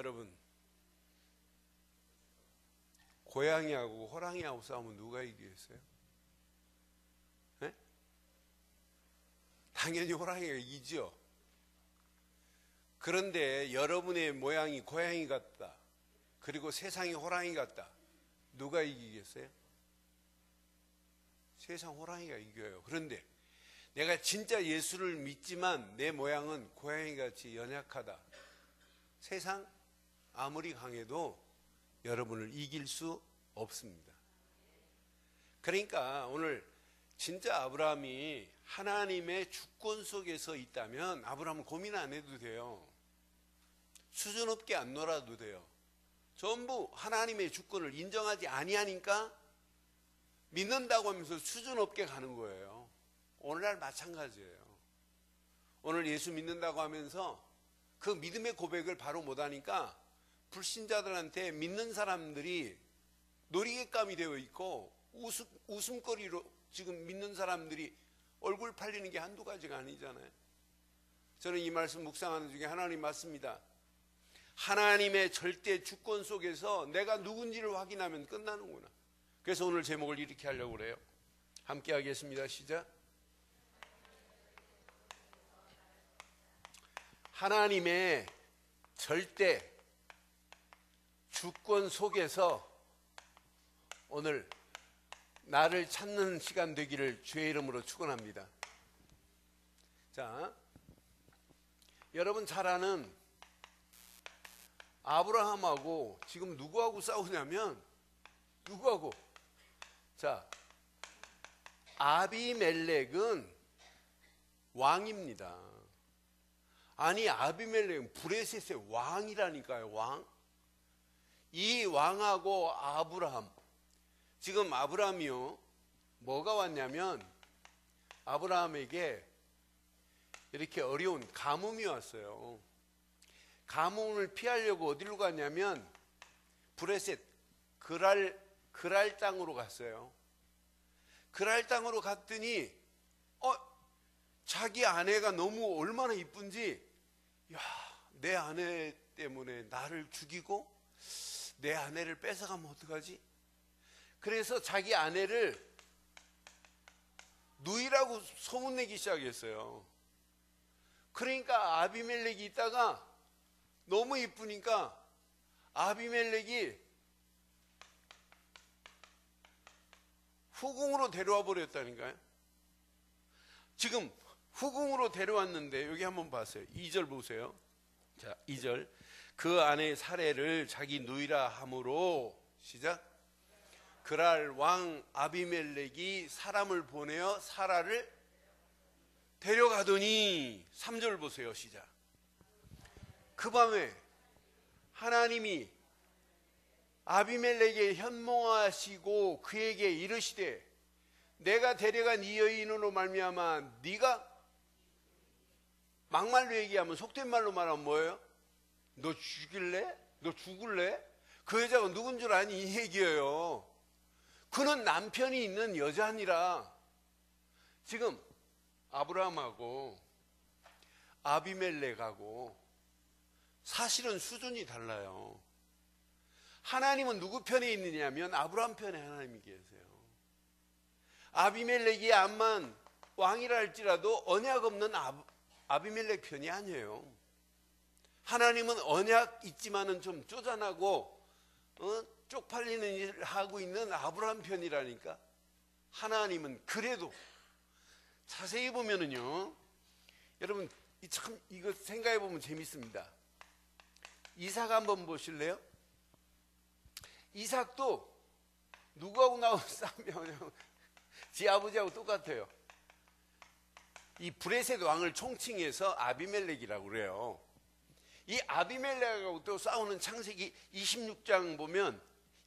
여러분, 고양이하고 호랑이하고 싸우면 누가 이기겠어요? 네? 당연히 호랑이가 이기죠. 그런데 여러분의 모양이 고양이 같다, 그리고 세상이 호랑이 같다, 누가 이기겠어요? 세상 호랑이가 이겨요. 그런데 내가 진짜 예수를 믿지만 내 모양은 고양이같이 연약하다, 세상 아무리 강해도 여러분을 이길 수 없습니다. 그러니까 오늘 진짜 아브라함이 하나님의 주권 속에서 있다면 아브라함은 고민 안 해도 돼요. 수준 없게 안 놀아도 돼요. 전부 하나님의 주권을 인정하지 아니하니까 믿는다고 하면서 수준 없게 가는 거예요. 오늘날 마찬가지예요. 오늘 예수 믿는다고 하면서 그 믿음의 고백을 바로 못하니까 불신자들한테 믿는 사람들이 놀이개감이 되어 있고 웃음거리로 지금 믿는 사람들이 얼굴 팔리는 게 한두 가지가 아니잖아요. 저는 이 말씀 묵상하는 중에 하나님 맞습니다. 하나님의 절대 주권 속에서 내가 누군지를 확인하면 끝나는구나. 그래서 오늘 제목을 이렇게 하려고 그래요. 함께 하겠습니다. 시작. 하나님의 절대 주권 속에서 오늘 나를 찾는 시간 되기를 주의 이름으로 축원합니다. 자, 여러분 잘 아는 아브라함하고 지금 누구하고 싸우냐면, 누구하고? 자, 아비멜렉은 왕입니다. 아니, 아비멜렉은 브레셋의 왕이라니까요. 왕. 이 왕하고 아브라함, 지금 아브라함이요, 뭐가 왔냐면 아브라함에게 이렇게 어려운 가뭄이 왔어요. 가뭄을 피하려고 어디로 갔냐면 브레셋, 그랄 땅으로 갔어요. 그랄 땅으로 갔더니 자기 아내가 너무 얼마나 이쁜지, 야, 내 아내 때문에 나를 죽이고 내 아내를 뺏어가면 어떡하지? 그래서 자기 아내를 누이라고 소문내기 시작했어요. 그러니까 아비멜렉이 있다가 너무 이쁘니까 아비멜렉이 후궁으로 데려와 버렸다니까요. 지금 후궁으로 데려왔는데 여기 한번 봤어요. 2절 보세요. 자, 2절. 그 아내의 사례를 자기 누이라 함으로, 시작. 그랄 왕 아비멜렉이 사람을 보내어 사라를 데려가더니, 3절 보세요. 시작. 그 밤에 하나님이 아비멜렉에 현몽하시고 그에게 이르시되, 내가 데려간 이 여인으로 말미암아 네가, 막말로 얘기하면, 속된 말로 말하면 뭐예요? 너 죽일래? 너 죽을래? 그 여자가 누군 줄 아니? 이 얘기예요. 그는 남편이 있는 여자니라. 지금 아브라함하고 아비멜렉하고 사실은 수준이 달라요. 하나님은 누구 편에 있느냐면 아브라함 편에 하나님이 계세요. 아비멜렉이 암만 왕이라 할지라도 언약 없는 아비멜렉 편이 아니에요. 하나님은 언약 있지만은 좀 쪼잔하고 쪽팔리는 일을 하고 있는 아브라함 편이라니까. 하나님은 그래도 자세히 보면은요, 여러분 참 이거 생각해 보면 재밌습니다. 이삭 한번 보실래요? 이삭도 누구하고 나온 싸움이냐면 지 아버지하고 똑같아요. 이 브레셋 왕을 총칭해서 아비멜렉이라고 그래요. 이 아비멜렉하고 또 싸우는 창세기 26장 보면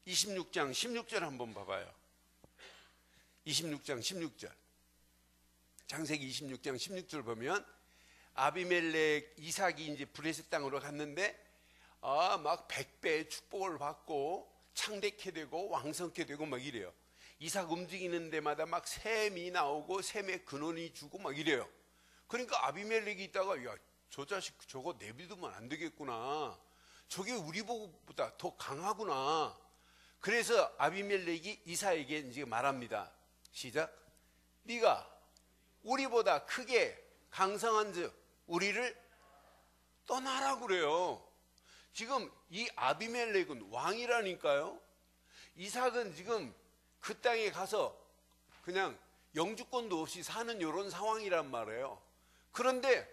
26장 16절 한번 봐봐요. 26장 16절. 창세기 26장 16절 보면 아비멜렉, 이삭이 이제 브레셋 땅으로 갔는데 막 100배의 축복을 받고 창대케 되고 왕성케 되고 막 이래요. 이삭 움직이는 데마다 막 샘이 나오고 샘의 근원이 주고 막 이래요. 그러니까 아비멜렉이 있다가, 야, 저 자식 저거 내비두면 안 되겠구나. 저게 우리보다 더 강하구나. 그래서 아비멜렉이 이삭에게 이제 말합니다. 시작. 네가 우리보다 크게 강성한즉 우리를 떠나라고 그래요. 지금 이 아비멜렉은 왕이라니까요. 이삭은 지금 그 땅에 가서 그냥 영주권도 없이 사는 이런 상황이란 말이에요. 그런데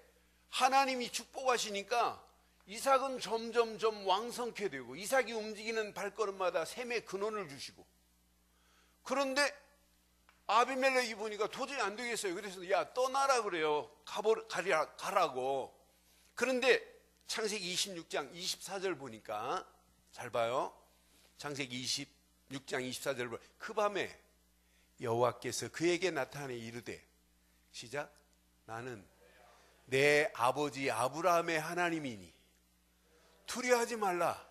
하나님이 축복하시니까 이삭은 점점점 왕성케 되고, 이삭이 움직이는 발걸음마다 샘의 근원을 주시고, 그런데 아비멜렉이 보니까 도저히 안 되겠어요. 그래서 야, 떠나라 그래요. 가라고. 그런데 창세기 26장 24절 보니까, 잘 봐요. 창세기 26장 24절 보니까 그 밤에 여호와께서 그에게 나타내 이르되, 시작. 나는 내 아버지 아브라함의 하나님이니 두려워하지 말라.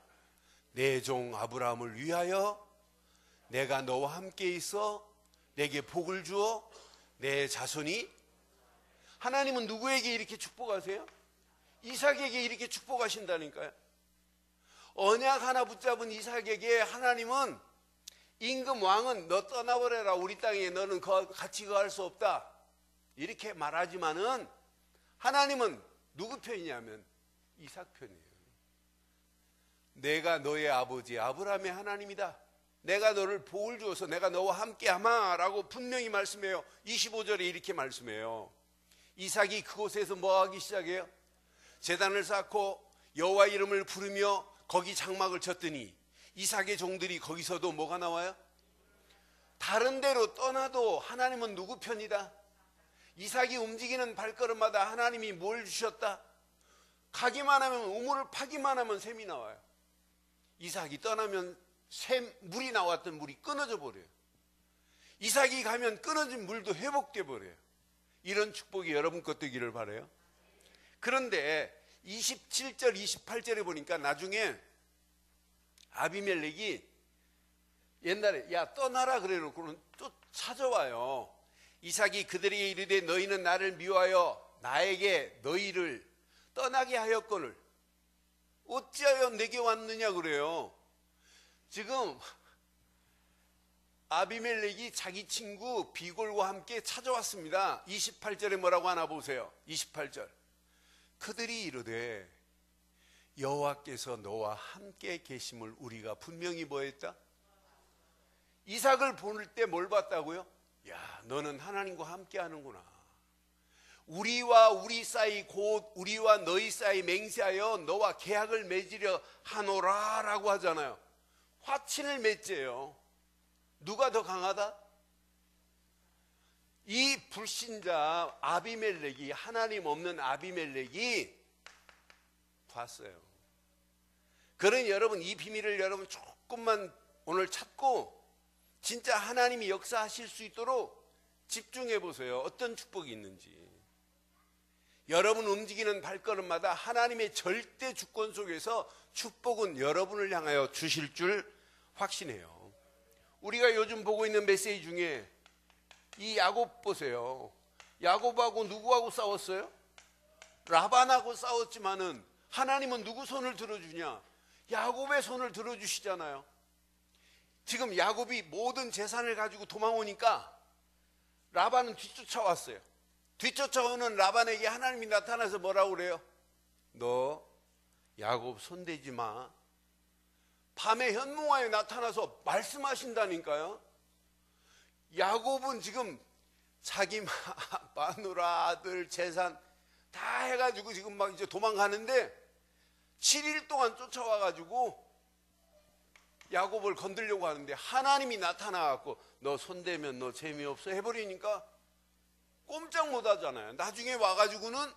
내 종 아브라함을 위하여 내가 너와 함께 있어 내게 복을 주어 내 자손이. 하나님은 누구에게 이렇게 축복하세요? 이삭에게 이렇게 축복하신다니까요. 언약 하나 붙잡은 이삭에게 하나님은 임금 왕은 너 떠나버려라. 우리 땅에 너는 같이 거할 수 없다. 이렇게 말하지만은 하나님은 누구 편이냐면 이삭 편이에요. 내가 너의 아버지 아브라함의 하나님이다. 내가 너를 복을 주어서 내가 너와 함께하마 라고 분명히 말씀해요. 25절에 이렇게 말씀해요. 이삭이 그곳에서 뭐하기 시작해요? 제단을 쌓고 여호와 이름을 부르며 거기 장막을 쳤더니 이삭의 종들이 거기서도 뭐가 나와요? 다른 데로 떠나도 하나님은 누구 편이다? 이삭이 움직이는 발걸음마다 하나님이 뭘 주셨다? 가기만 하면, 우물을 파기만 하면 샘이 나와요. 이삭이 떠나면 물이 나왔던 물이 끊어져 버려요. 이삭이 가면 끊어진 물도 회복돼 버려요. 이런 축복이 여러분 것 되기를 바라요. 그런데 27절 28절에 보니까 나중에 아비멜렉이 옛날에 야 떠나라 그래놓고는 또 찾아와요. 이삭이 그들에게 이르되 너희는 나를 미워하여 나에게 너희를 떠나게 하였거늘 어찌하여 내게 왔느냐 그래요. 지금 아비멜렉이 자기 친구 비골과 함께 찾아왔습니다. 28절에 뭐라고 하나 보세요. 28절. 그들이 이르되 여호와께서 너와 함께 계심을 우리가 분명히 뭐했다? 이삭을 볼 때 뭘 봤다고요? 야, 너는 하나님과 함께 하는구나. 우리와 우리 사이 곧 우리와 너희 사이 맹세하여 너와 계약을 맺으려 하노라 라고 하잖아요. 화친을 맺재요. 누가 더 강하다? 이 불신자 아비멜렉이, 하나님 없는 아비멜렉이 봤어요. 그러니 여러분, 이 비밀을 여러분 조금만 오늘 찾고 진짜 하나님이 역사하실 수 있도록 집중해 보세요. 어떤 축복이 있는지. 여러분 움직이는 발걸음마다 하나님의 절대 주권 속에서 축복은 여러분을 향하여 주실 줄 확신해요. 우리가 요즘 보고 있는 메시지 중에 이 야곱 보세요. 야곱하고 누구하고 싸웠어요? 라반하고 싸웠지만은 하나님은 누구 손을 들어주냐? 야곱의 손을 들어주시잖아요. 지금 야곱이 모든 재산을 가지고 도망오니까 라반은 뒤쫓아왔어요. 뒤쫓아오는 라반에게 하나님이 나타나서 뭐라고 그래요? 너 야곱 손대지 마. 밤에 현몽하에 나타나서 말씀하신다니까요. 야곱은 지금 자기 마누라, 아들, 재산 다 해가지고 지금 막 이제 도망가는데 7일 동안 쫓아와가지고 야곱을 건들려고 하는데 하나님이 나타나갖고 너 손대면 너 재미없어 해버리니까 꼼짝 못 하잖아요. 나중에 와가지고는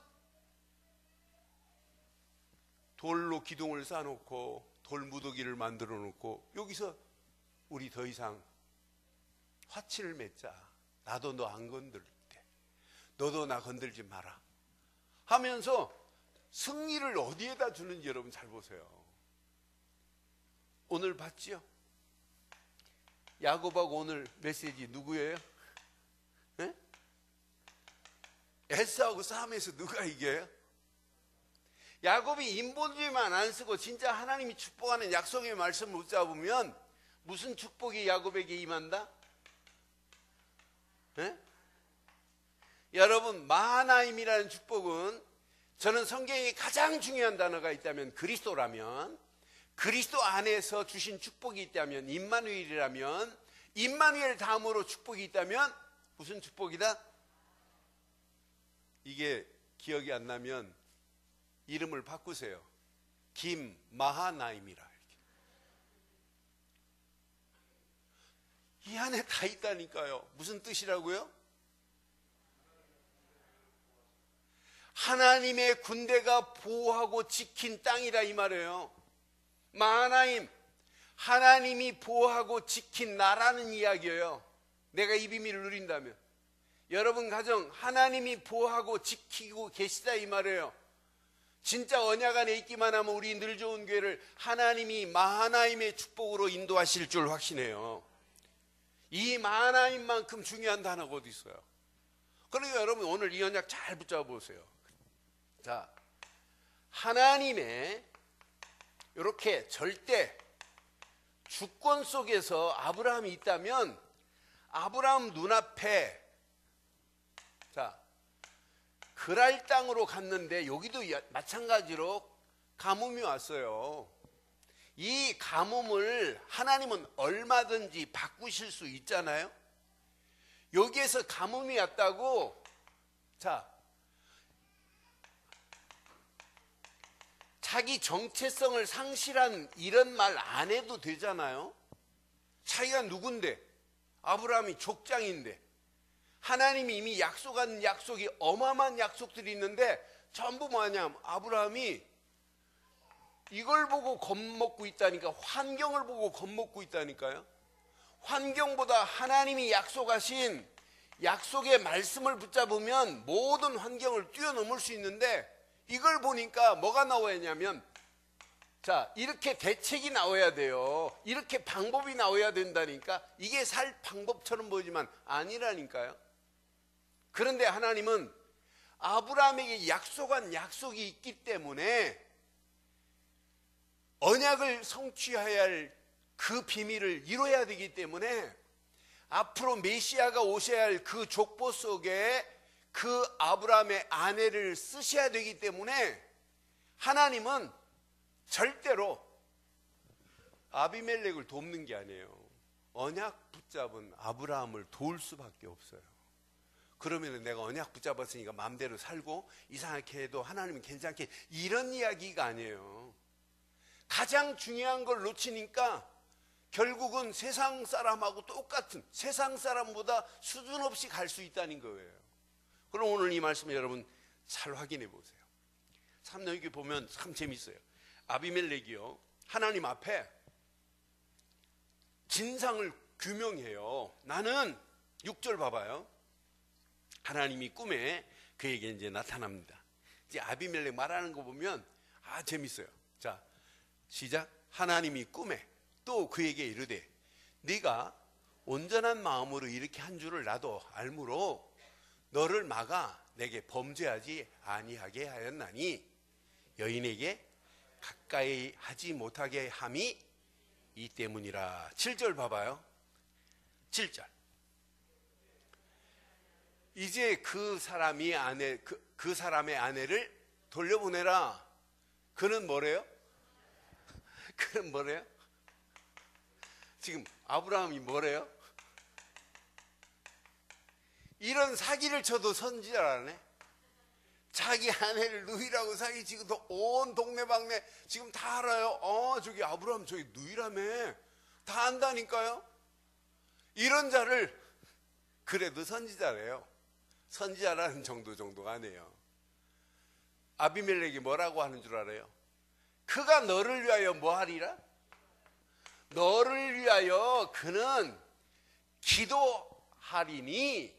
돌로 기둥을 쌓아놓고 돌무더기를 만들어 놓고 여기서 우리 더 이상 화친을 맺자. 나도 너 안 건들게. 너도 나 건들지 마라. 하면서 승리를 어디에다 주는지 여러분 잘 보세요. 오늘 봤죠? 야곱하고 오늘 메시지 누구예요? 네? 에사하고 싸움에서 누가 이겨요? 야곱이 인본주의만 안 쓰고 진짜 하나님이 축복하는 약속의 말씀을 붙잡으면 무슨 축복이 야곱에게 임한다? 네? 여러분, 마하나임이라는 축복은 저는 성경에 가장 중요한 단어가 있다면 그리스도라면, 그리스도 안에서 주신 축복이 있다면, 임마누엘이라면, 임마누엘 다음으로 축복이 있다면 무슨 축복이다? 이게 기억이 안 나면 이름을 바꾸세요. 김마하나임이라. 이 안에 다 있다니까요. 무슨 뜻이라고요? 하나님의 군대가 보호하고 지킨 땅이라 이 말이에요. 마하나임, 하나님이 보호하고 지킨 나라는 이야기예요. 내가 이 비밀을 누린다면 여러분 가정 하나님이 보호하고 지키고 계시다 이 말이에요. 진짜 언약 안에 있기만 하면 우리 늘 좋은 교회를 하나님이 마하나임의 축복으로 인도하실 줄 확신해요. 이 마하나임만큼 중요한 단어가 어디 있어요? 그러니까 여러분 오늘 이 언약 잘 붙잡아 보세요. 자, 하나님의 이렇게 절대 주권 속에서 아브라함이 있다면 아브라함 눈앞에 자 그랄 땅으로 갔는데 여기도 마찬가지로 가뭄이 왔어요. 이 가뭄을 하나님은 얼마든지 바꾸실 수 있잖아요. 여기에서 가뭄이 왔다고 자 자기 정체성을 상실한 이런 말 안 해도 되잖아요. 자기가 누군데? 아브라함이 족장인데 하나님이 이미 약속한 약속이 어마어마한 약속들이 있는데 전부 뭐냐면 아브라함이 이걸 보고 겁먹고 있다니까. 환경을 보고 겁먹고 있다니까요. 환경보다 하나님이 약속하신 약속의 말씀을 붙잡으면 모든 환경을 뛰어넘을 수 있는데 이걸 보니까 뭐가 나와야 하냐면 자 이렇게 대책이 나와야 돼요. 이렇게 방법이 나와야 된다니까. 이게 살 방법처럼 보이지만 아니라니까요. 그런데 하나님은 아브라함에게 약속한 약속이 있기 때문에 언약을 성취해야 할 그 비밀을 이뤄야 되기 때문에 앞으로 메시아가 오셔야 할 그 족보 속에 그 아브라함의 아내를 쓰셔야 되기 때문에 하나님은 절대로 아비멜렉을 돕는 게 아니에요. 언약 붙잡은 아브라함을 도울 수밖에 없어요. 그러면 내가 언약 붙잡았으니까 마음대로 살고 이상하게 해도 하나님은 괜찮게 이런 이야기가 아니에요. 가장 중요한 걸 놓치니까 결국은 세상 사람하고 똑같은 세상 사람보다 수준 없이 갈 수 있다는 거예요. 그럼 오늘 이 말씀을 여러분 잘 확인해 보세요. 참 여기 보면 참 재밌어요. 아비멜렉이요 하나님 앞에 진상을 규명해요. 나는 6절 봐봐요. 하나님이 꿈에 그에게 이제 나타납니다. 이제 아비멜렉 말하는 거 보면 재밌어요. 자 시작. 하나님이 꿈에 또 그에게 이르되 네가 온전한 마음으로 이렇게 한 줄을 나도 알므로 너를 막아 내게 범죄하지 아니하게 하였나니 여인에게 가까이 하지 못하게 함이 이 때문이라. 7절 봐봐요. 7절. 이제 그 사람의 아내를 돌려보내라. 그는 뭐래요? 그는 뭐래요? 지금 아브라함이 뭐래요? 이런 사기를 쳐도 선지자라네. 자기 아내를 누이라고 사기치고 온 동네방네 지금 다 알아요. 저기 아브라함 저기 누이라며. 다 안다니까요. 이런 자를 그래도 선지자래요. 선지자라는 정도가 아니에요. 아비멜렉이 뭐라고 하는 줄 알아요? 그가 너를 위하여 뭐 하리라? 너를 위하여 그는 기도하리니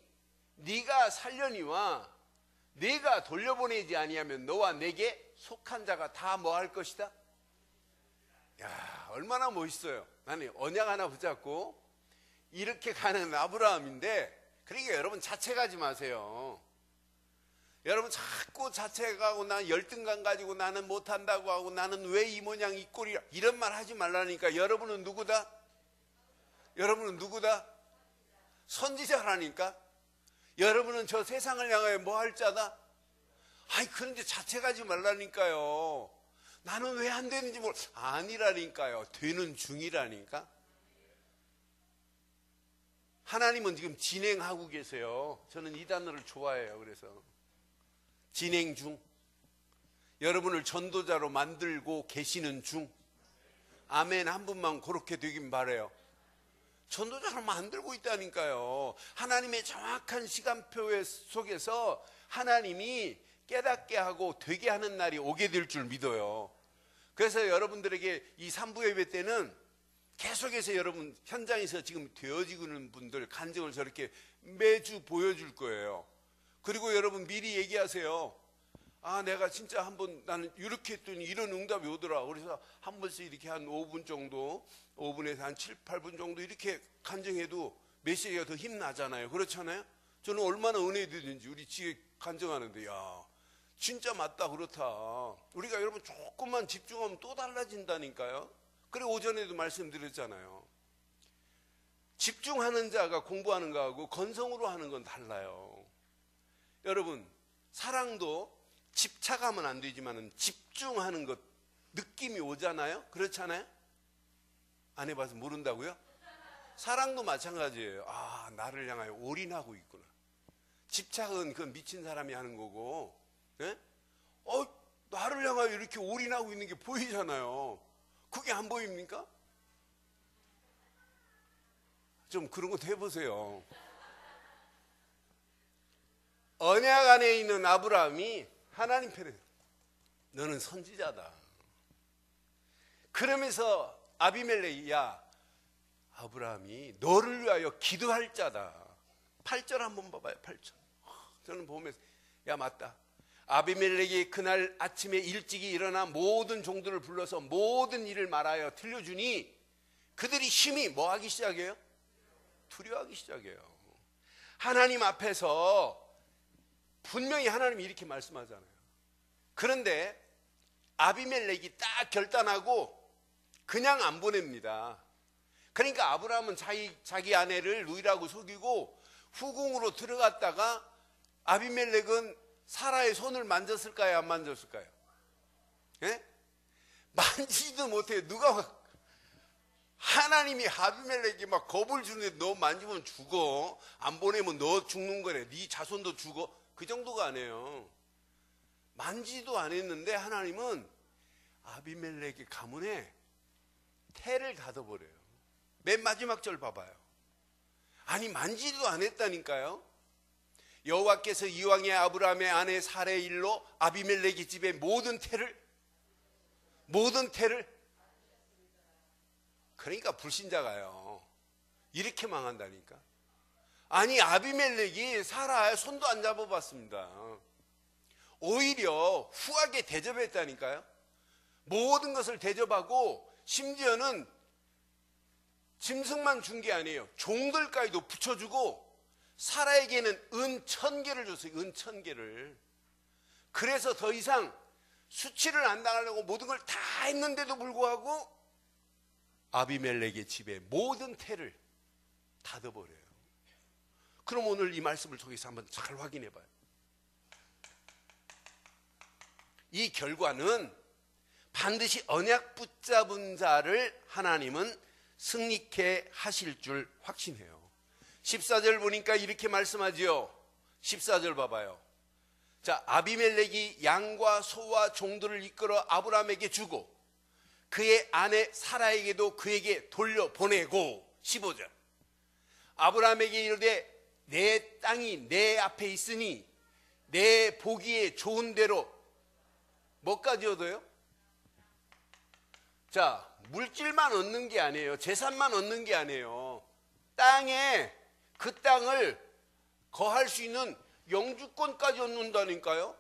네가 살려니와 네가 돌려보내지 아니하면 너와 내게 속한 자가 다 뭐 할 것이다? 야, 얼마나 멋있어요. 나는 언약 하나 붙잡고 이렇게 가는 아브라함인데, 그러니까 여러분 자책하지 마세요. 여러분 자꾸 자책하고 난 열등감 가지고 나는 못한다고 하고 나는 왜 이 모양 이 꼴이야 이런 말 하지 말라니까. 여러분은 누구다? 여러분은 누구다? 선지자라니까. 여러분은 저 세상을 향하여 뭐 할 자다? 아이 그런데 자책하지 말라니까요. 나는 왜 안 되는지 아니라니까요. 되는 중이라니까. 하나님은 지금 진행하고 계세요. 저는 이 단어를 좋아해요. 그래서 진행 중. 여러분을 전도자로 만들고 계시는 중. 아멘 한 분만 그렇게 되긴 바라요. 전도자로 만들고 있다니까요. 하나님의 정확한 시간표 속에서 하나님이 깨닫게 하고 되게 하는 날이 오게 될 줄 믿어요. 그래서 여러분들에게 이 3부 예배 때는 계속해서 여러분 현장에서 지금 되어지고 있는 분들 간증을 저렇게 매주 보여줄 거예요. 그리고 여러분 미리 얘기하세요. 아 내가 진짜 한번 나는 이렇게 했더니 이런 응답이 오더라. 그래서 한 번씩 이렇게 한 5분 정도 5분에서 한 7, 8분 정도 이렇게 간증해도 메시지가 더 힘나잖아요. 그렇잖아요. 저는 얼마나 은혜되는지 우리 지혜 간증하는데 야 진짜 맞다 그렇다. 우리가 여러분 조금만 집중하면 또 달라진다니까요. 그리고 오전에도 말씀드렸잖아요. 집중하는 자가 공부하는 거하고 건성으로 하는 건 달라요. 여러분 사랑도 집착하면 안 되지만 집중하는 것 느낌이 오잖아요. 그렇잖아요. 안 해봐서 모른다고요? 사랑도 마찬가지예요. 아 나를 향하여 올인하고 있구나. 집착은 그 미친 사람이 하는 거고 예? 나를 향하여 이렇게 올인하고 있는 게 보이잖아요. 그게 안 보입니까? 좀 그런 것도 해보세요. 언약 안에 있는 아브라함이 하나님 편에 너는 선지자다. 그러면서 아비멜렉이 야 아브라함이 너를 위하여 기도할 자다. 8절 한번 봐봐요. 8절. 저는 보면서 야 맞다. 아비멜렉이 그날 아침에 일찍이 일어나 모든 종들을 불러서 모든 일을 말하여 들려주니 그들이 심히 뭐하기 시작해요? 두려워하기 시작해요. 하나님 앞에서 분명히 하나님이 이렇게 말씀하잖아요. 그런데 아비멜렉이 딱 결단하고 그냥 안 보냅니다. 그러니까 아브라함은 자기 아내를 누이라고 속이고 후궁으로 들어갔다가 아비멜렉은 사라의 손을 만졌을까요? 안 만졌을까요? 예? 만지지도 못해요. 누가 하나님이 아비멜렉이 막 겁을 주는데 너 만지면 죽어. 안 보내면 너 죽는 거래. 네 자손도 죽어. 그 정도가 아니에요. 만지도 안 했는데 하나님은 아비멜렉의 가문에 태를 닫아버려요. 맨 마지막 절 봐봐요. 아니 만지도 안 했다니까요. 여호와께서 이왕의 아브라함의 아내 사레의 일로 아비멜렉의 집에 모든 태를 그러니까 불신자가요 이렇게 망한다니까. 아니 아비멜렉이 사라의 손도 안 잡아봤습니다. 오히려 후하게 대접했다니까요. 모든 것을 대접하고 심지어는 짐승만 준 게 아니에요. 종들까지도 붙여주고 사라에게는 은 1000개를 줬어요. 은 1000개를. 그래서 더 이상 수치를 안 당하려고 모든 걸 다 했는데도 불구하고 아비멜렉의 집에 모든 태를 닫아버려요. 그럼 오늘 이 말씀을 통해서 한번 잘 확인해 봐요. 이 결과는 반드시 언약 붙잡은 자를 하나님은 승리케 하실 줄 확신해요. 14절 보니까 이렇게 말씀하지요. 14절 봐봐요. 자, 아비멜렉이 양과 소와 종들을 이끌어 아브라함에게 주고 그의 아내 사라에게도 그에게 돌려보내고 15절 아브라함에게 이르되 내 땅이 내 앞에 있으니 내 보기에 좋은 대로 뭐까지 얻어요? 자, 물질만 얻는 게 아니에요. 재산만 얻는 게 아니에요. 땅에 그 땅을 거할 수 있는 영주권까지 얻는다니까요.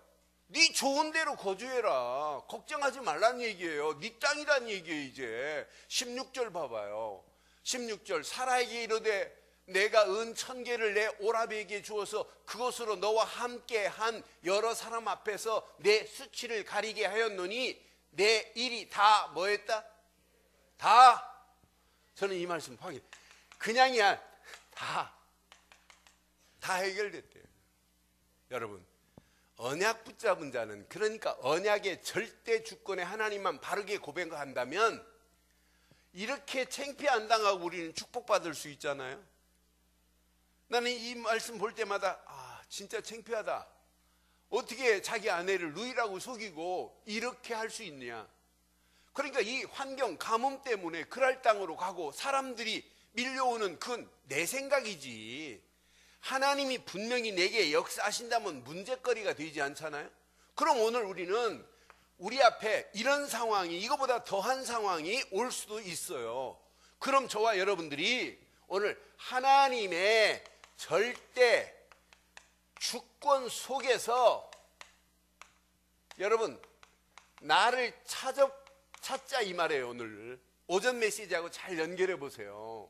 네 좋은 대로 거주해라. 걱정하지 말란 얘기예요. 네 땅이란 얘기예요. 이제 16절 봐봐요. 16절 사라에게 이르되 내가 은 1000개를 내 오라비에게 주어서 그것으로 너와 함께 한 여러 사람 앞에서 내 수치를 가리게 하였노니 내 일이 다 뭐했다? 다. 저는 이 말씀 확인. 그냥이야. 다 해결됐대요. 여러분, 언약 붙잡은 자는, 그러니까 언약의 절대 주권의 하나님만 바르게 고백한다면 이렇게 창피 안 당하고 우리는 축복받을 수 있잖아요. 나는 이 말씀 볼 때마다 진짜 창피하다. 어떻게 자기 아내를 누이라고 속이고 이렇게 할 수 있느냐. 그러니까 이 환경, 가뭄 때문에 그랄 땅으로 가고 사람들이 밀려오는 그건 내 생각이지, 하나님이 분명히 내게 역사하신다면 문제거리가 되지 않잖아요. 그럼 오늘 우리는 우리 앞에 이런 상황이, 이거보다 더한 상황이 올 수도 있어요. 그럼 저와 여러분들이 오늘 하나님의 절대 주권 속에서, 여러분, 나를 찾자 이 말이에요. 오늘 오전 메시지하고 잘 연결해 보세요.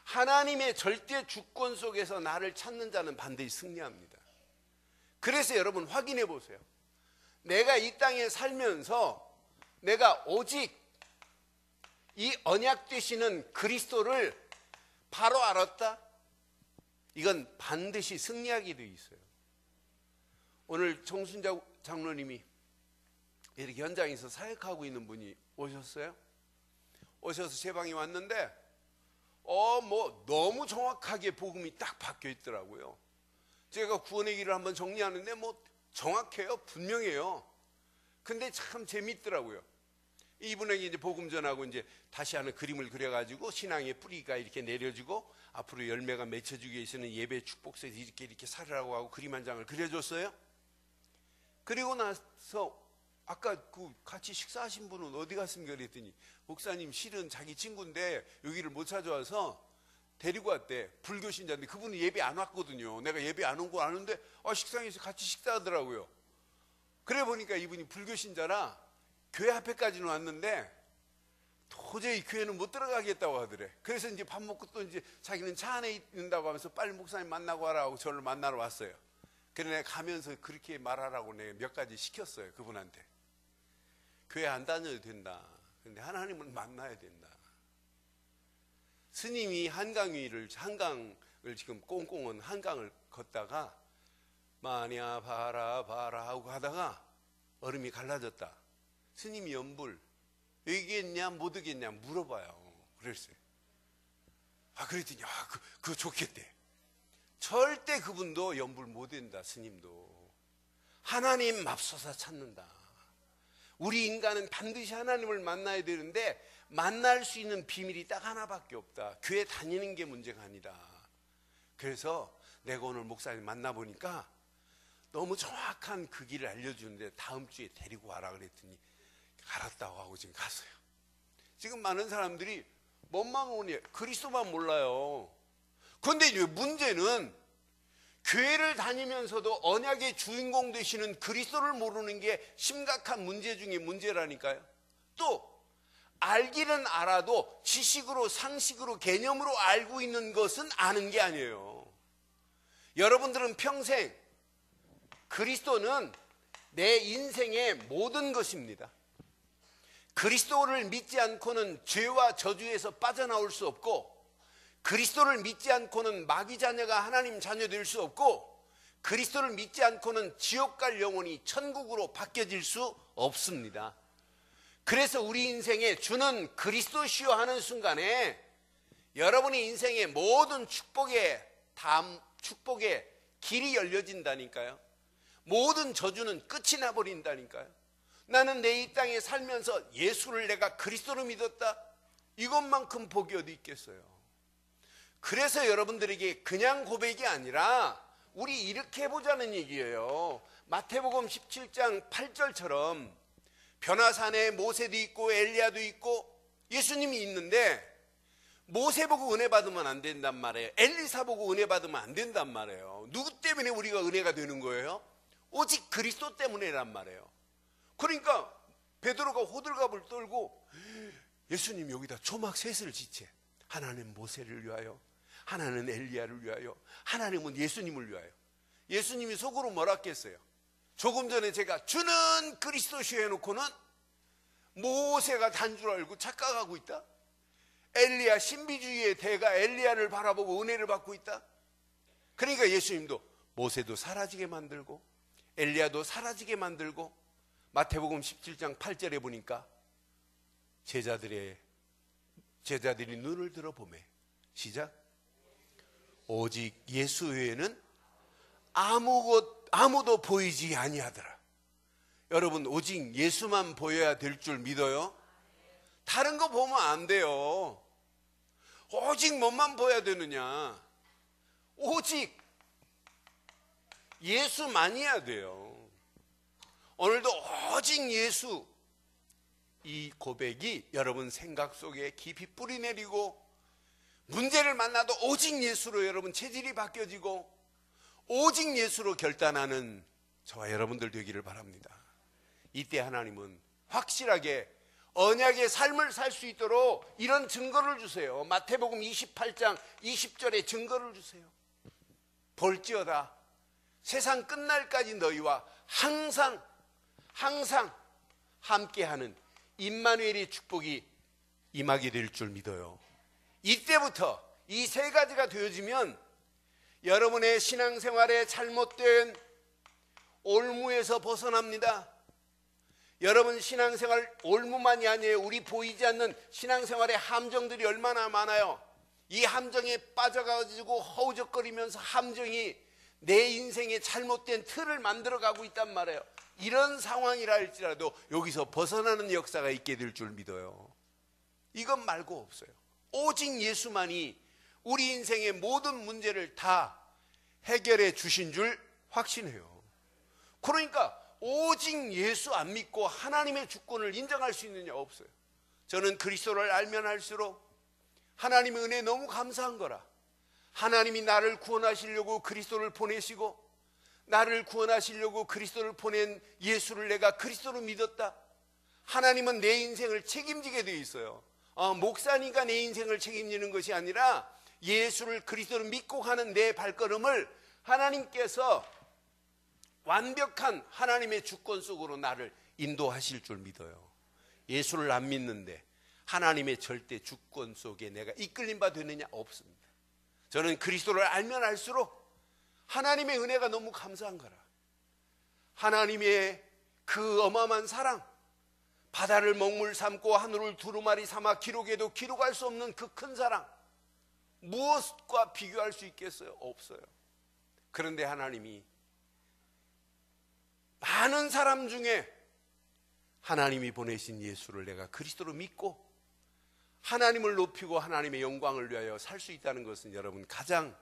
하나님의 절대 주권 속에서 나를 찾는 자는 반드시 승리합니다. 그래서 여러분 확인해 보세요. 내가 이 땅에 살면서 내가 오직 이 언약 되시는 그리스도를 바로 알았다? 이건 반드시 승리하게 되어 있어요. 오늘 정순자 장로님이 이렇게 현장에서 사역하고 있는 분이 오셨어요. 오셔서 제 방에 왔는데 너무 정확하게 복음이 딱 박혀 있더라고요. 제가 구원의 길을 한번 정리하는데 정확해요. 분명해요. 근데 참 재밌더라고요. 이분에게 이제 복음 전하고 이제 다시 하는 그림을 그려가지고 신앙의 뿌리가 이렇게 내려지고 앞으로 열매가 맺혀지기 위해서는 예배 축복서에서 이렇게 살으라고 하고 그림 한 장을 그려줬어요. 그리고 나서 아까 그 같이 식사하신 분은 어디 갔습니까? 그랬더니 목사님 실은 자기 친구인데 여기를 못 찾아와서 데리고 왔대. 불교 신자인데 그분은 예배 안 왔거든요. 내가 예배 안 온 거 아는데 식당에서 같이 식사하더라고요. 그래 보니까 이분이 불교 신자라 교회 앞에까지는 왔는데 도저히 교회는 못 들어가겠다고 하더래. 그래서 이제 밥 먹고 또 이제 자기는 차 안에 있는다고 하면서 빨리 목사님 만나고 와라 하고 저를 만나러 왔어요. 그래 내가 가면서 그렇게 말하라고 내가 몇 가지 시켰어요. 그분한테. 교회 안 다녀도 된다. 근데 하나님을 만나야 된다. 스님이 한강을 지금 꽁꽁은 한강을 걷다가 마냐 바라 하고 가다가 얼음이 갈라졌다. 스님이 연불 여기겠냐 못 오겠냐 물어봐요. 그랬어요. 그랬더니 그거 좋겠대. 절대 그분도 연불 못 된다. 스님도 하나님 맙소사 찾는다. 우리 인간은 반드시 하나님을 만나야 되는데 만날 수 있는 비밀이 딱 하나밖에 없다. 교회 다니는 게 문제가 아니다. 그래서 내가 오늘 목사님 만나보니까 너무 정확한 그 길을 알려주는데 다음 주에 데리고 와라 그랬더니 알았다고 하고 지금 갔어요. 지금 많은 사람들이 뭔만 오니 그리스도만 몰라요. 그런데 이제 문제는 교회를 다니면서도 언약의 주인공 되시는 그리스도를 모르는 게 심각한 문제 중에 문제라니까요. 또 알기는 알아도 지식으로 상식으로 개념으로 알고 있는 것은 아는 게 아니에요. 여러분들은 평생 그리스도는 내 인생의 모든 것입니다. 그리스도를 믿지 않고는 죄와 저주에서 빠져나올 수 없고, 그리스도를 믿지 않고는 마귀 자녀가 하나님 자녀 될 수 없고, 그리스도를 믿지 않고는 지옥 갈 영혼이 천국으로 바뀌어질 수 없습니다. 그래서 우리 인생에 주는 그리스도시요 하는 순간에 여러분의 인생의 모든 축복의 길이 열려진다니까요. 모든 저주는 끝이 나버린다니까요. 나는 내 이 땅에 살면서 예수를 내가 그리스도로 믿었다. 이것만큼 복이 어디 있겠어요. 그래서 여러분들에게 그냥 고백이 아니라 우리 이렇게 해보자는 얘기예요. 마태복음 17장 8절처럼 변화산에 모세도 있고 엘리야도 있고 예수님이 있는데 모세 보고 은혜 받으면 안 된단 말이에요. 엘리사 보고 은혜 받으면 안 된단 말이에요. 누구 때문에 우리가 은혜가 되는 거예요? 오직 그리스도 때문에란 말이에요. 그러니까 베드로가 호들갑을 떨고 예수님 여기다 초막 셋을 지체. 하나는 모세를 위하여, 하나는 엘리야를 위하여, 하나님은 예수님을 위하여. 예수님이 속으로 뭐라 했겠어요? 조금 전에 제가 주는 그리스도시오 해놓고는 모세가 단 줄 알고 착각하고 있다. 엘리야, 신비주의의 대가 엘리야를 바라보고 은혜를 받고 있다. 그러니까 예수님도 모세도 사라지게 만들고 엘리야도 사라지게 만들고, 마태복음 17장 8절에 보니까 제자들이 눈을 들어보매, 시작, 오직 예수 외에는 아무도 보이지 아니하더라. 여러분, 오직 예수만 보여야 될 줄 믿어요? 다른 거 보면 안 돼요. 오직 뭐만 보여야 되느냐? 오직 예수만이어야 돼요. 오늘도 오직 예수, 이 고백이 여러분 생각 속에 깊이 뿌리 내리고, 문제를 만나도 오직 예수로 여러분 체질이 바뀌어지고 오직 예수로 결단하는 저와 여러분들 되기를 바랍니다. 이때 하나님은 확실하게 언약의 삶을 살 수 있도록 이런 증거를 주세요. 마태복음 28장 20절에 증거를 주세요. 볼지어다 세상 끝날까지 너희와 항상 함께하는 임마누엘의 축복이 임하게 될 줄 믿어요. 이때부터 이 세 가지가 되어지면 여러분의 신앙생활에 잘못된 올무에서 벗어납니다. 여러분 신앙생활 올무만이 아니에요. 우리 보이지 않는 신앙생활의 함정들이 얼마나 많아요. 이 함정에 빠져가지고 허우적거리면서 함정이 내 인생의 잘못된 틀을 만들어가고 있단 말이에요. 이런 상황이라 할지라도 여기서 벗어나는 역사가 있게 될 줄 믿어요. 이것 말고 없어요. 오직 예수만이 우리 인생의 모든 문제를 다 해결해 주신 줄 확신해요. 그러니까 오직 예수 안 믿고 하나님의 주권을 인정할 수 있느냐? 없어요. 저는 그리스도를 알면 알수록 하나님의 은혜에 너무 감사한 거라. 하나님이 나를 구원하시려고 그리스도를 보내시고, 나를 구원하시려고 그리스도를 보낸 예수를 내가 그리스도로 믿었다. 하나님은 내 인생을 책임지게 되어 있어요. 목사니까 내 인생을 책임지는 것이 아니라 예수를 그리스도를 믿고 가는 내 발걸음을 하나님께서 완벽한 하나님의 주권 속으로 나를 인도하실 줄 믿어요. 예수를 안 믿는데 하나님의 절대 주권 속에 내가 이끌림 바 되느냐? 없습니다. 저는 그리스도를 알면 알수록 하나님의 은혜가 너무 감사한 거라. 하나님의 그 어마어마한 사랑, 바다를 먹물 삼고 하늘을 두루마리 삼아 기록해도 기록할 수 없는 그 큰 사랑, 무엇과 비교할 수 있겠어요? 없어요. 그런데 하나님이 많은 사람 중에 하나님이 보내신 예수를 내가 그리스도로 믿고 하나님을 높이고 하나님의 영광을 위하여 살 수 있다는 것은 여러분 가장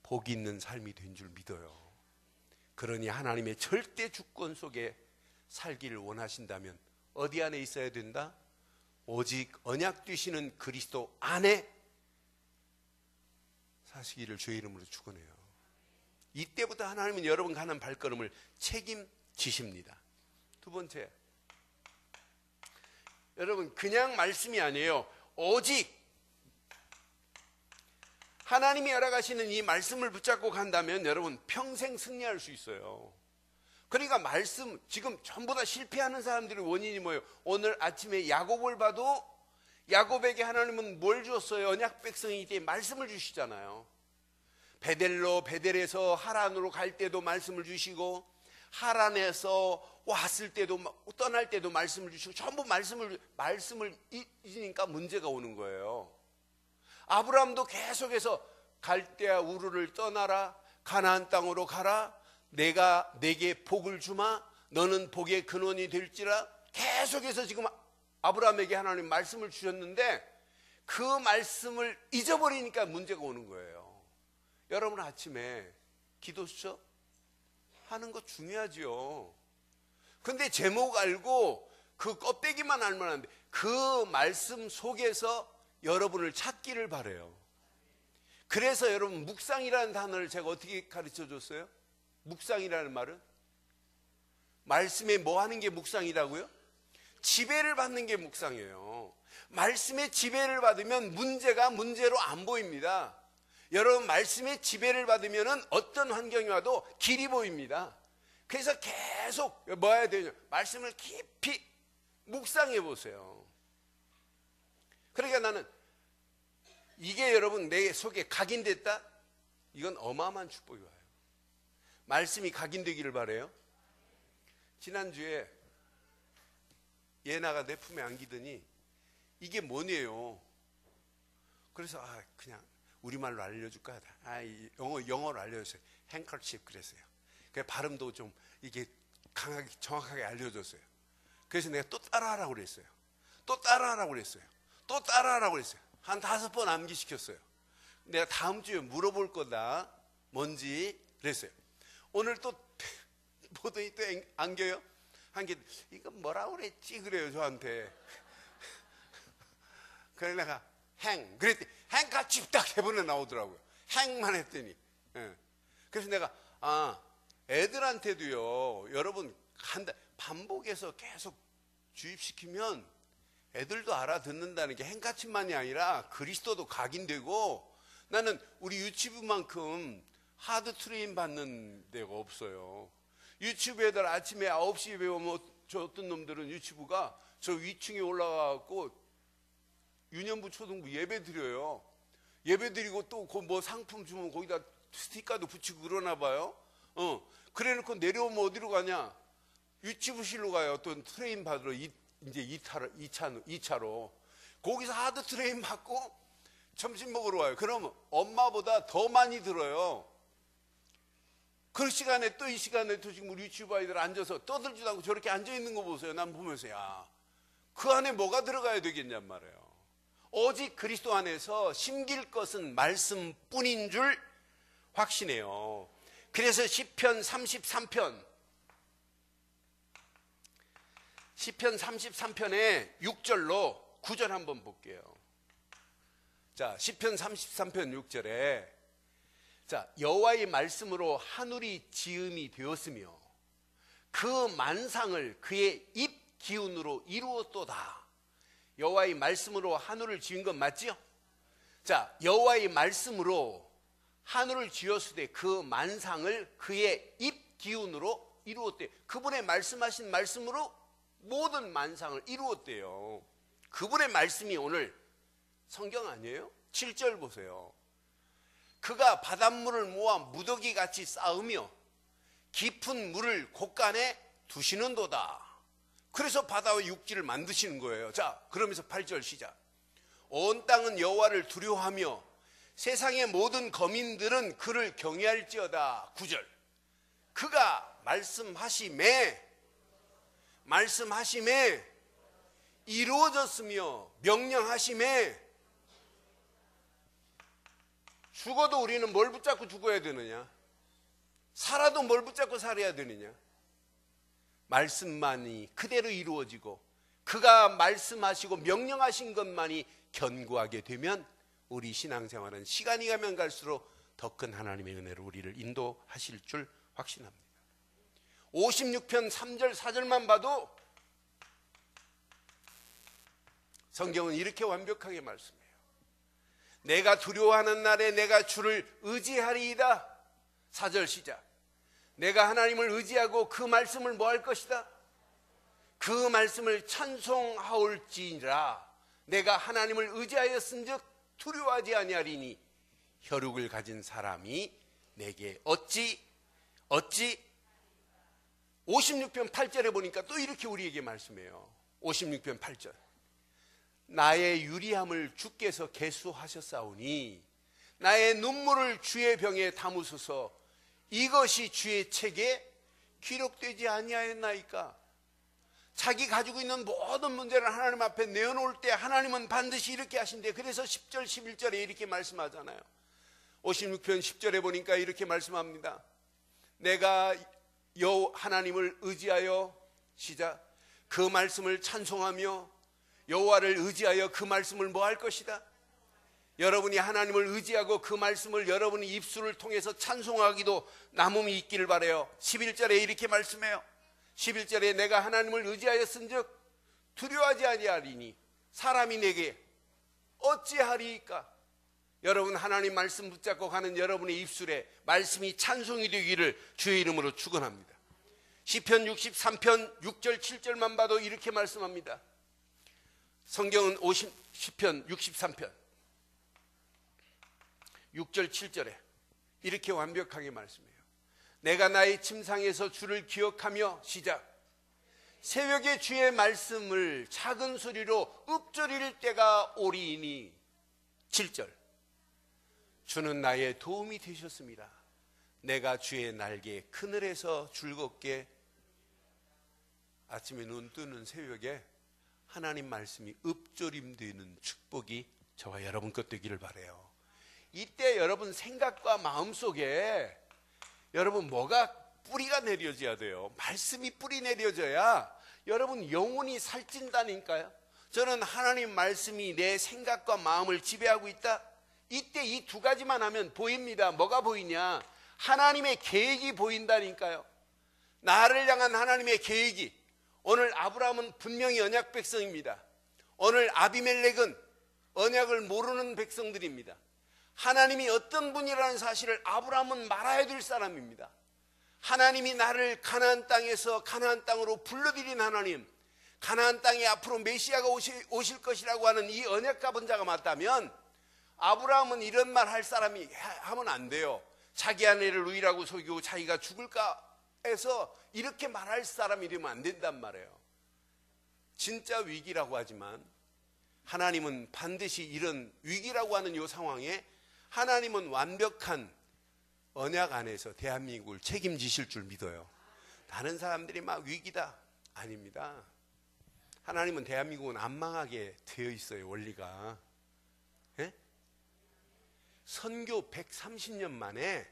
복이 있는 삶이 된 줄 믿어요. 그러니 하나님의 절대 주권 속에 살기를 원하신다면 어디 안에 있어야 된다? 오직 언약 되시는 그리스도 안에 사시기를 주의 이름으로 축원해요. 이때부터 하나님은 여러분 가는 발걸음을 책임지십니다. 두 번째, 여러분 그냥 말씀이 아니에요. 오직 하나님이 알아가시는 이 말씀을 붙잡고 간다면 여러분 평생 승리할 수 있어요. 그러니까 말씀, 지금 전부 다 실패하는 사람들의 원인이 뭐예요? 오늘 아침에 야곱을 봐도 야곱에게 하나님은 뭘 주었어요? 언약 백성이기 때문에 말씀을 주시잖아요. 베델에서 하란으로 갈 때도 말씀을 주시고, 하란에서 왔을 때도, 떠날 때도 말씀을 주시고, 전부 말씀을 잊으니까 문제가 오는 거예요. 아브라함도 계속해서 갈대아 우르를 떠나라, 가나안 땅으로 가라, 내가 내게 복을 주마, 너는 복의 근원이 될지라, 계속해서 지금 아브라함에게 하나님 말씀을 주셨는데 그 말씀을 잊어버리니까 문제가 오는 거예요. 여러분 아침에 기도수첩 하는 거 중요하지요. 근데 제목 알고 그 껍데기만 알면 안 돼. 그 말씀 속에서 여러분을 찾기를 바라요. 그래서 여러분 묵상이라는 단어를 제가 어떻게 가르쳐 줬어요? 묵상이라는 말은 말씀에 뭐 하는 게 묵상이라고요? 지배를 받는 게 묵상이에요. 말씀에 지배를 받으면 문제가 문제로 안 보입니다. 여러분 말씀의 지배를 받으면 어떤 환경이 와도 길이 보입니다. 그래서 계속 뭐 해야 되냐? 말씀을 깊이 묵상해 보세요. 그러니까 나는 이게 여러분 내 속에 각인됐다? 이건 어마어마한 축복이 와요. 말씀이 각인되기를 바라요. 지난주에 예나가 내 품에 안기더니 이게 뭐네요. 그래서 그냥 우리말로 알려줄까 하다. 영어로 알려줬어요. 행커칩 그랬어요. 그 발음도 좀 이게 강하게 정확하게 알려줬어요. 그래서 내가 또 따라하라고 그랬어요. 또 따라하라고 그랬어요. 또 따라하라고 그랬어요. 한 5번 암기시켰어요. 내가 다음 주에 물어볼 거다. 뭔지 그랬어요. 오늘 또 보더니 또 안겨요. 한게 이거 뭐라고 그랬지 그래요 저한테. 그래 내가 그랬더니 행카칩 딱 해보내 나오더라고요. 행만 했더니. 그래서 내가 애들한테도요. 여러분 반복해서 계속 주입시키면 애들도 알아듣는다는 게 행카칩만이 아니라 그리스도도 각인되고, 나는 우리 유치부만큼 하드 트레인 받는 데가 없어요. 유치부 애들 아침에 9시에 배우면 저 어떤 놈들은 유치부가 저 위층에 올라가고 유년부 초등부 예배 드려요. 예배 드리고 또 뭐 상품 주면 거기다 스티커도 붙이고 그러나 봐요. 그래 놓고 내려오면 어디로 가냐? 유치부실로 가요. 또 트레인 받으러 이제 2차로. 거기서 하드 트레인 받고 점심 먹으러 와요. 그러면 엄마보다 더 많이 들어요. 그 시간에 또 이 시간에 또 지금 우리 유치부 아이들 앉아서 떠들지도 않고 저렇게 앉아있는 거 보세요. 난 보면서 그 안에 뭐가 들어가야 되겠냔 말이에요. 오직 그리스도 안에서 심길 것은 말씀뿐인 줄 확신해요. 그래서 시편 33편의 6절로 9절 한번 볼게요. 자, 시편 33편 6절에 여호와의 말씀으로 하늘이 지음이 되었으며 그 만상을 그의 입 기운으로 이루었도다. 여호와의 말씀으로 하늘을 지은 건 맞죠? 자, 여호와의 말씀으로 하늘을 지었으되 그 만상을 그의 입 기운으로 이루었대. 그분의 말씀하신 말씀으로 모든 만상을 이루었대요. 그분의 말씀이 오늘 성경 아니에요? 7절 보세요. 그가 바닷물을 모아 무더기 같이 쌓으며 깊은 물을 곳간에 두시는도다. 그래서 바다와 육지를 만드시는 거예요. 자, 그러면서 8절 시작. 온 땅은 여호와를 두려워하며 세상의 모든 거민들은 그를 경외할지어다. 9절. 그가 말씀하심에 이루어졌으며 명령하심에. 죽어도 우리는 뭘 붙잡고 죽어야 되느냐? 살아도 뭘 붙잡고 살아야 되느냐? 말씀만이 그대로 이루어지고 그가 말씀하시고 명령하신 것만이 견고하게 되면 우리 신앙생활은 시간이 가면 갈수록 더 큰 하나님의 은혜로 우리를 인도하실 줄 확신합니다. 56편 3절 4절만 봐도 성경은 이렇게 완벽하게 말씀해요. 내가 두려워하는 날에 내가 주를 의지하리이다. 4절 시작. 내가 하나님을 의지하고 그 말씀을 뭐 할 것이다? 그 말씀을 찬송하올지니라. 내가 하나님을 의지하였은즉 두려워하지 아니하리니 혈육을 가진 사람이 내게 어찌 56편 8절에 보니까 또 이렇게 우리에게 말씀해요. 56편 8절. 나의 유리함을 주께서 계수하셨사오니 나의 눈물을 주의 병에 담으소서. 이것이 주의 책에 기록되지 아니하였나이까. 자기 가지고 있는 모든 문제를 하나님 앞에 내어놓을 때 하나님은 반드시 이렇게 하신대. 그래서 10절 11절에 이렇게 말씀하잖아요. 56편 10절에 보니까 이렇게 말씀합니다. 내가 하나님을 의지하여 시작. 그 말씀을 찬송하며 여호와를 의지하여 그 말씀을 뭐 할 것이다? 여러분이 하나님을 의지하고 그 말씀을 여러분의 입술을 통해서 찬송하기도 남음이 있기를 바라요. 11절에 이렇게 말씀해요. 11절에 내가 하나님을 의지하였은즉 두려워하지 아니하리니 사람이 내게 어찌하리이까. 여러분 하나님 말씀 붙잡고 가는 여러분의 입술에 말씀이 찬송이 되기를 주의 이름으로 축원합니다. 시편 63편 6절 7절만 봐도 이렇게 말씀합니다. 성경은 시편 63편 6절 7절에 이렇게 완벽하게 말씀해요. 내가 나의 침상에서 주를 기억하며 시작. 새벽에 주의 말씀을 작은 소리로 읊조릴 때가 오리이니. 7절. 주는 나의 도움이 되셨습니다. 내가 주의 날개 그늘에서 즐겁게. 아침에 눈 뜨는 새벽에 하나님 말씀이 읊조림되는 축복이 저와 여러분 것 되기를 바라요. 이때 여러분 생각과 마음속에 여러분 뭐가 뿌리가 내려져야 돼요. 말씀이 뿌리 내려져야 여러분 영혼이 살찐다니까요. 저는 하나님 말씀이 내 생각과 마음을 지배하고 있다. 이때 이 두 가지만 하면 보입니다. 뭐가 보이냐? 하나님의 계획이 보인다니까요. 나를 향한 하나님의 계획이. 오늘 아브라함은 분명히 언약 백성입니다. 오늘 아비멜렉은 언약을 모르는 백성들입니다. 하나님이 어떤 분이라는 사실을 아브라함은 말아야 될 사람입니다. 하나님이 나를 가나안 땅에서 가나안 땅으로 불러들인 하나님, 가나안 땅에 앞으로 메시아가 오실 것이라고 하는 이 언약 잡은 자가 맞다면 아브라함은 이런 말 할 사람이 하면 안 돼요. 자기 아내를 의라고 속이고 자기가 죽을까 해서 이렇게 말할 사람이 되면 안 된단 말이에요. 진짜 위기라고 하지만 하나님은 반드시 이런 위기라고 하는 이 상황에 하나님은 완벽한 언약 안에서 대한민국을 책임지실 줄 믿어요. 다른 사람들이 막 위기다. 아닙니다. 하나님은 대한민국은 안 망하게 되어 있어요. 원리가. 예? 선교 130년 만에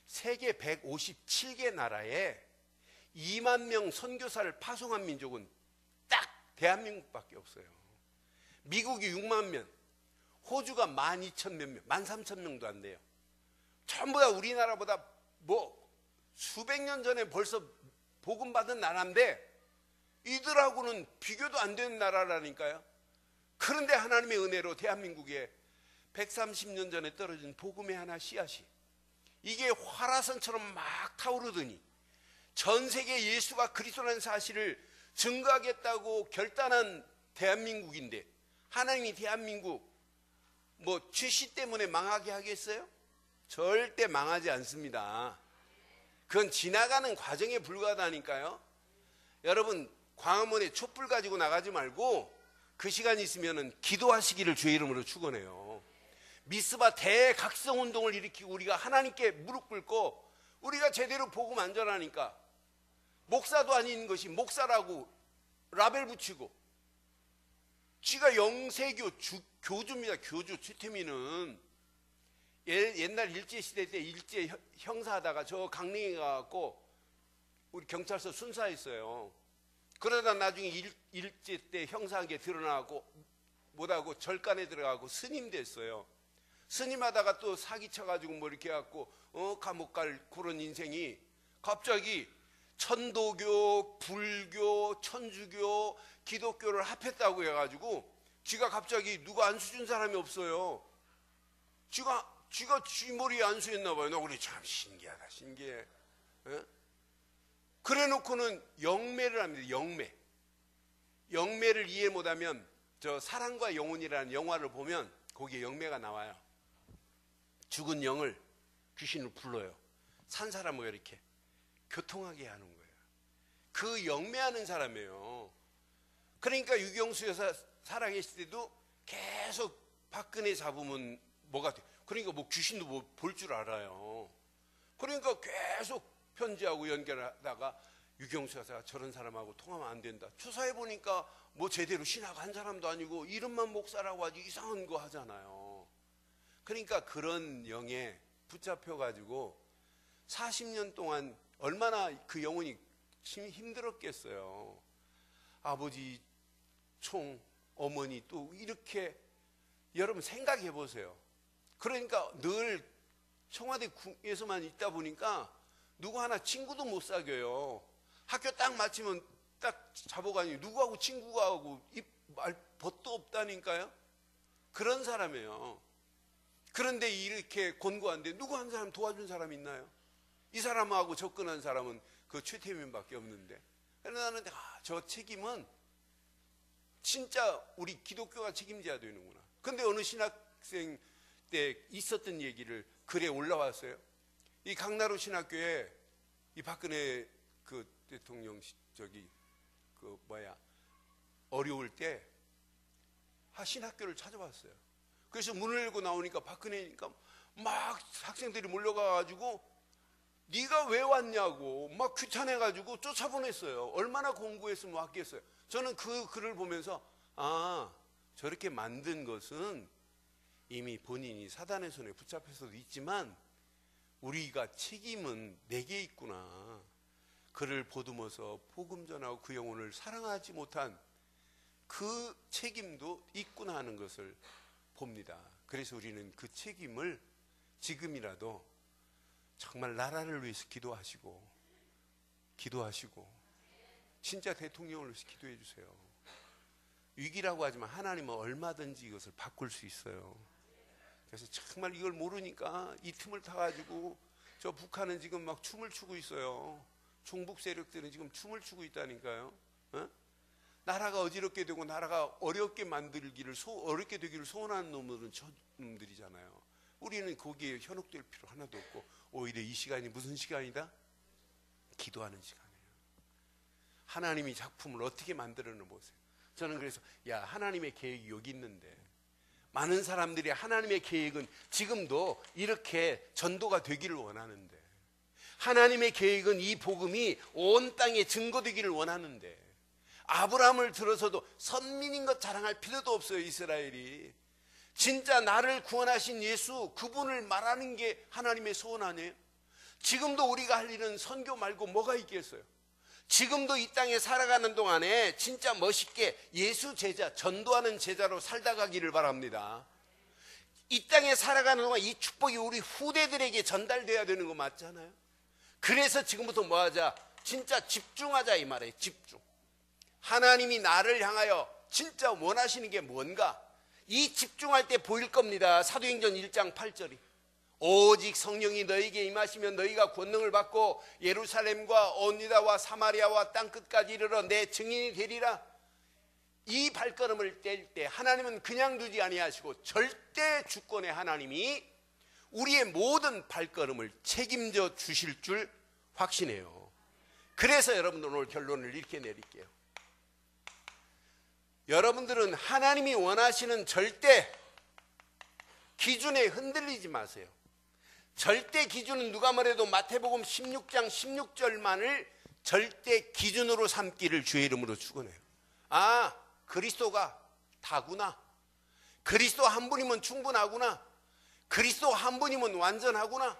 세계 157개 나라에 2만 명 선교사를 파송한 민족은 딱 대한민국밖에 없어요. 미국이 6만 명, 호주가 12,000 몇 명, 13,000명도 안 돼요. 전부 다 우리나라보다 수백 년 전에 벌써 복음 받은 나라인데 이들하고는 비교도 안 되는 나라라니까요. 그런데 하나님의 은혜로 대한민국에 130년 전에 떨어진 복음의 하나 씨앗이 이게 화라산처럼 막 타오르더니 전 세계 예수가 그리스도라는 사실을 증거하겠다고 결단한 대한민국인데 하나님이 대한민국 죄시 때문에 망하게 하겠어요? 절대 망하지 않습니다. 그건 지나가는 과정에 불과하다니까요. 여러분 광화문에 촛불 가지고 나가지 말고 그 시간 있으면 기도하시기를 주의 이름으로 축원해요. 미스바 대각성운동을 일으키고 우리가 하나님께 무릎 꿇고 우리가 제대로 복음 안 전하니까 목사도 아닌 것이 목사라고 라벨 붙이고 지가 영세교 교주입니다. 교주. 최태민은 옛날 일제시대 때 일제 형사하다가 저 강릉에 가갖고 우리 경찰서 순사했어요. 그러다 나중에 일제 때 형사한 게 드러나고 못하고 절간에 들어가고 스님 됐어요. 스님하다가 또 사기쳐가지고 이렇게 해갖고 감옥 갈 그런 인생이 갑자기 천도교, 불교, 천주교, 기독교를 합했다고 해가지고 지가 갑자기 누가 안수 준 사람이 없어요. 지가 쥐머리에 안수했나 봐요. 나 그래 참 신기하다. 신기해. 에? 그래 놓고는 영매를 합니다. 영매를 이해 못하면 저 사랑과 영혼이라는 영화를 보면 거기에 영매가 나와요. 죽은 영을 귀신을 불러요. 산 사람을 이렇게 교통하게 하는 거예요. 그 영매하는 사람이에요. 그러니까 유경수 여사 살아계실 때도 계속 박근혜 잡으면 뭐가 돼? 그러니까 귀신도 볼 줄 알아요. 그러니까 계속 편지하고 연결하다가 유경수 여사가 저런 사람하고 통하면 안 된다. 조사해 보니까 제대로 신학 한 사람도 아니고 이름만 목사라고 하지 이상한 거 하잖아요. 그러니까 그런 영에 붙잡혀가지고 40년 동안 얼마나 그 영혼이 힘들었겠어요. 아버지, 어머니 또 이렇게 여러분 생각해 보세요. 그러니까 늘 청와대에서만 있다 보니까 누구 하나 친구도 못 사귀어요. 학교 딱 마치면 딱 잡아가니 누구하고 친구가 하고 말 벗도 없다니까요. 그런 사람이에요. 그런데 이렇게 권고한데 누구 한 사람 도와준 사람 있나요? 이 사람하고 접근한 사람은 그 최태민밖에 없는데. 그래서 나는 저 책임은 진짜 우리 기독교가 책임져야 되는구나. 근데 어느 신학생 때 있었던 얘기를 글에 올라왔어요. 이 강나루 신학교에 이 박근혜 그 대통령 어려울 때 신학교를 찾아봤어요. 그래서 문을 열고 나오니까 박근혜니까 막 학생들이 몰려가가지고 네가 왜 왔냐고 막 귀찮아가지고 쫓아보냈어요. 얼마나 공부했으면 왔겠어요. 저는 그 글을 보면서 저렇게 만든 것은 이미 본인이 사단의 손에 붙잡혀서도 있지만 우리가 책임은 내게 있구나. 그를 보듬어서 복음 전하고 그 영혼을 사랑하지 못한 그 책임도 있구나 하는 것을 봅니다. 그래서 우리는 그 책임을 지금이라도 정말 나라를 위해서 기도하시고 진짜 대통령을 위해서 기도해 주세요. 위기라고 하지만 하나님은 얼마든지 이것을 바꿀 수 있어요. 그래서 정말 이걸 모르니까 이 틈을 타가지고 저 북한은 지금 막 춤을 추고 있어요. 종북 세력들은 지금 춤을 추고 있다니까요. 나라가 어지럽게 되고 나라가 어렵게 만들기를 어렵게 되기를 소원하는 놈들은 저 놈들이잖아요. 우리는 거기에 현혹될 필요 하나도 없고 오히려 이 시간이 무슨 시간이다? 기도하는 시간이에요. 하나님이 작품을 어떻게 만들어내 보세요. 저는 그래서 하나님의 계획이 여기 있는데 많은 사람들이 하나님의 계획은 지금도 이렇게 전도가 되기를 원하는데 하나님의 계획은 이 복음이 온 땅에 증거되기를 원하는데 아브라함을 들어서도 선민인 것 자랑할 필요도 없어요. 이스라엘이 진짜 나를 구원하신 예수 그분을 말하는 게 하나님의 소원 아니에요? 지금도 우리가 할 일은 선교 말고 뭐가 있겠어요? 지금도 이 땅에 살아가는 동안에 진짜 멋있게 예수 제자, 전도하는 제자로 살다 가기를 바랍니다. 이 땅에 살아가는 동안 이 축복이 우리 후대들에게 전달돼야 되는 거 맞잖아요? 그래서 지금부터 뭐 하자? 진짜 집중하자 이 말이에요. 집중. 하나님이 나를 향하여 진짜 원하시는 게 뭔가? 이 집중할 때 보일 겁니다. 사도행전 1장 8절이 오직 성령이 너에게 임하시면 너희가 권능을 받고 예루살렘과 온 유다와 사마리아와 땅끝까지 이르러 내 증인이 되리라. 이 발걸음을 뗄 때 하나님은 그냥 두지 아니하시고 절대 주권의 하나님이 우리의 모든 발걸음을 책임져 주실 줄 확신해요. 그래서 여러분들 오늘 결론을 이렇게 내릴게요. 여러분들은 하나님이 원하시는 절대 기준에 흔들리지 마세요. 절대 기준은 누가 뭐래도 마태복음 16장 16절만을 절대 기준으로 삼기를 주의 이름으로 축원해요. 그리스도가 다구나. 그리스도 한 분이면 충분하구나. 그리스도 한 분이면 완전하구나.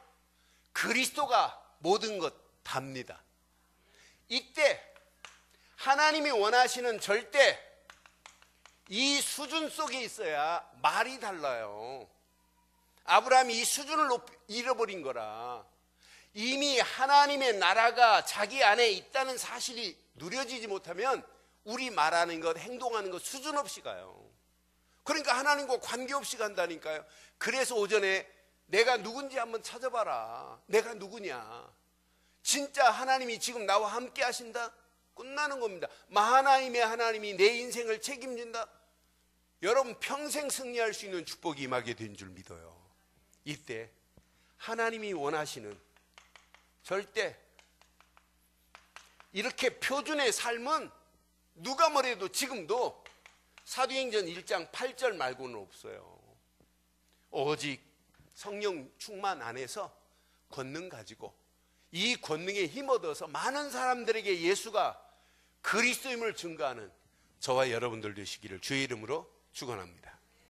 그리스도가 모든 것 답니다. 이때 하나님이 원하시는 절대 이 수준 속에 있어야 말이 달라요. 아브라함이 이 수준을 잃어버린 거라. 이미 하나님의 나라가 자기 안에 있다는 사실이 누려지지 못하면 우리 말하는 것, 행동하는 것 수준 없이 가요. 그러니까 하나님과 관계없이 간다니까요. 그래서 오전에 내가 누군지 한번 찾아봐라. 내가 누구냐. 진짜 하나님이 지금 나와 함께 하신다? 끝나는 겁니다. 마하나임의 하나님이 내 인생을 책임진다? 여러분 평생 승리할 수 있는 축복이 임하게 된 줄 믿어요. 이때 하나님이 원하시는 절대 이렇게 표준의 삶은 누가 뭐래도 지금도 사도행전 1장 8절 말고는 없어요. 오직 성령 충만 안에서 권능 가지고 이 권능에 힘얻어서 많은 사람들에게 예수가 그리스도임을 증거하는 저와 여러분들 되시기를 주의 이름으로 축원합니다.